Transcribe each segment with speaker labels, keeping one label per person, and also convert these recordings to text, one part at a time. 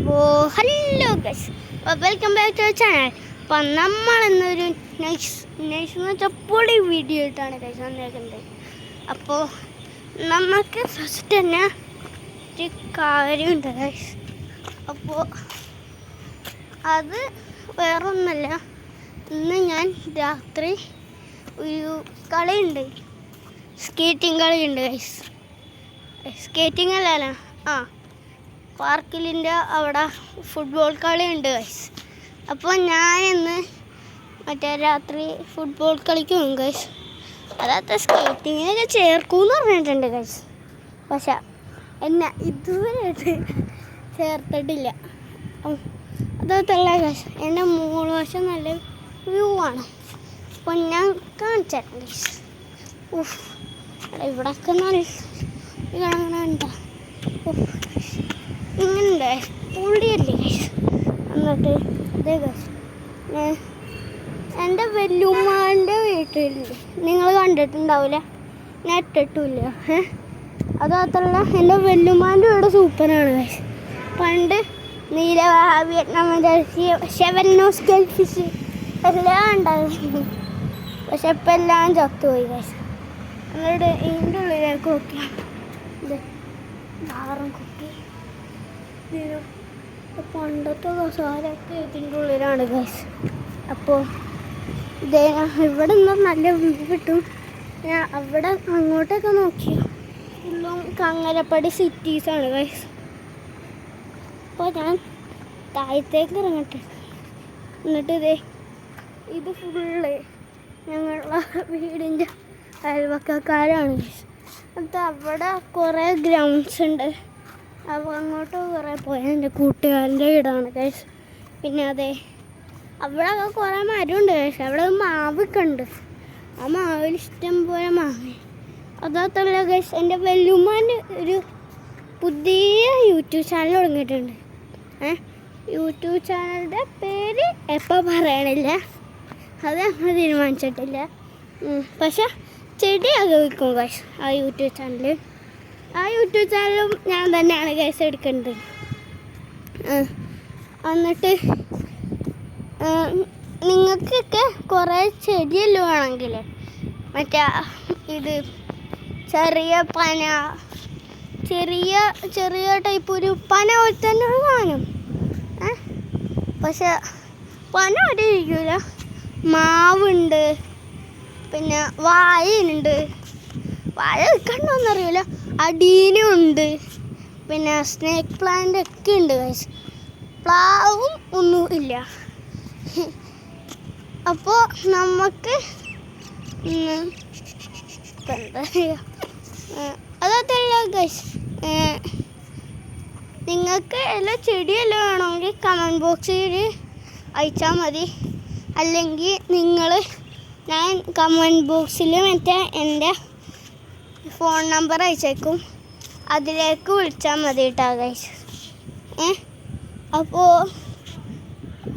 Speaker 1: അപ്പോൾ hello guys, welcome back to channel. അപ്പം നമ്മളിന്നൊരു നൈസ് എന്ന് വെച്ചാൽ പൊളി വീഡിയോ ആയിട്ടാണ് ഗൈസ് വന്നേക്കുന്നത്. അപ്പോൾ നമുക്ക് ഫസ്റ്റ് തന്നെ ഒരു കാര്യമുണ്ട് ഗൈസ്. അപ്പോൾ അത് വേറൊന്നുമല്ല, ഇന്ന് ഞാൻ രാത്രി ഒരു കളിയുണ്ട്, സ്കേറ്റിംഗ് കളിയുണ്ട് ഗൈസ്. സ്കേറ്റിംഗ് അല്ലല്ലോ, പാർക്കിലിൻ്റെ അവിടെ ഫുട്ബോൾ കളിയുണ്ട് ഗൈസ്. അപ്പോൾ ഞാനിന്ന് രാത്രി ഫുട്ബോൾ കളിക്ക് പോകും ഗൈസ്. അതായത് സ്കേറ്റിങ്ങിനൊക്കെ ചേർക്കുമെന്ന് പറഞ്ഞിട്ടുണ്ട് ഗൈസ്. പക്ഷെ എന്നെ ഇതുവരെയായിട്ട് ചേർത്തിട്ടില്ല. അതല്ല ഗൈസ്, എൻ്റെ മൂന്ന് വശം നല്ല വ്യൂ ആണ്. അപ്പോൾ ഞാൻ കാണിച്ചു ഗൈസ്. ഇവിടെയൊക്കെ നല്ല കാണാനുണ്ടോ? ഇങ്ങനെ പൊളിയല്ലേ ഗൈസ്. എന്നിട്ട് ഇതേ ഗൈസ്, എൻ്റെ വല്യുമ്മാൻ്റെ വീട്ടിലില്ലേ, നിങ്ങൾ കണ്ടിട്ടുണ്ടാവില്ല, ഞാൻ ഇട്ടിട്ടില്ല. അത് മാത്രമല്ല, എൻ്റെ വല്യുമ്മാൻ്റെ വീട് സൂപ്പറാണ് ഗൈസ്. പണ്ട് വിയറ്റ്നാമിൻ്റെ ഷെവനോസ് ഗെൽഫിഷ് എല്ലാം ഉണ്ടായിരുന്നു. പക്ഷെ ഇപ്പം എല്ലാം ചത്തുപോയി ഗൈസ്. എന്നിട്ട് ഇതിൻ്റെ ഉള്ളിലേക്ക് നോക്കിയാൽ ഇത് ധാരം കുട്ടി, പണ്ടത്തെ കസാരൊക്കെ ഇതിൻ്റെ ഉള്ളിലാണ് ഗൈസ്. അപ്പോൾ ഇതേ ഇവിടെ നിന്ന് നല്ല വ്യൂ കിട്ടും. ഞാൻ അവിടെ അങ്ങോട്ടൊക്കെ നോക്കി ഫുള്ളും കങ്ങരപ്പടി സിറ്റീസാണ് ഗൈസ്. അപ്പോൾ ഞാൻ താഴത്തേക്ക് ഇറങ്ങട്ടെ. എന്നിട്ട് ഇത് ഫുള്ള് ഞങ്ങളുടെ വീടിൻ്റെ അയൽവക്കക്കാരാണ് ഗൈസ്. എന്നിട്ട് അവിടെ കുറേ ഗ്രൗണ്ട്സ് ഉണ്ട്. അപ്പോൾ അങ്ങോട്ട് കുറേ പോയാൽ എൻ്റെ കൂട്ടുകാരൻ്റെ വീടാണ് ഗൈസ്. പിന്നെ അവിടെ കുറേ മരമുണ്ട് ഗൈസ്. അവിടെ മാവൊക്കെ ഉണ്ട്. ആ മാവിൽ ഇഷ്ടം പോലെ മാങ്ങ. അതല്ല ഗൈസ്, എൻ്റെ വല്യുമ്മാൻ്റെ ഒരു പുതിയ യൂട്യൂബ് ചാനൽ തുടങ്ങിയിട്ടുണ്ട്. യൂട്യൂബ് ചാനലിൻ്റെ പേര് എപ്പോൾ പറയണില്ല, അത് ഞങ്ങൾ തീരുമാനിച്ചിട്ടില്ല. പക്ഷെ ചെടിയൊക്കെ വിൽക്കും ഗൈസ് ആ യൂട്യൂബ് ചാനൽ. ആ യൂട്യൂബ് ചാനലും ഞാൻ തന്നെയാണ് ഗൈസ് എടുക്കുന്നത്. എന്നിട്ട് നിങ്ങൾക്കൊക്കെ കുറേ ചെടിയെല്ലാം വേണമെങ്കിൽ ഇത് ചെറിയ പന, ചെറിയ ടൈപ്പ് ഒരു പന പോലെ തന്നെ കാണും. പക്ഷെ പന അവിടെ ഇരിക്കില്ല. മാവുണ്ട്, പിന്നെ വാഴയുണ്ട്. വാഴ വിൽക്കണ്ടോന്നറിയില്ല. അടീനുണ്ട്, പിന്നെ സ്നേക്ക് പ്ലാന്റ് ഒക്കെ ഉണ്ട് ഗൈസ്. പ്ലാവും ഒന്നും ഇല്ല. അപ്പോൾ നമുക്ക് അതല്ല ഗൈസ്, നിങ്ങൾക്ക് എല്ലാ ചെടിയെല്ലാം വേണമെങ്കിൽ കമൻറ്റ് ബോക്സിൽ അയച്ചാൽ മതി. അല്ലെങ്കിൽ ഞാൻ കമൻറ്റ് ബോക്സിൽ എൻ്റെ ഫോൺ നമ്പർ അയച്ചേക്കും, അതിലേക്ക് വിളിച്ചാൽ മതി കേട്ടോ ഗൈസ്. അപ്പോൾ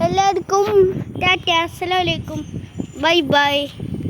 Speaker 1: എല്ലാവർക്കും ടാറ്റാ, അസ്സലാമു അലൈക്കും, ബൈ ബൈ.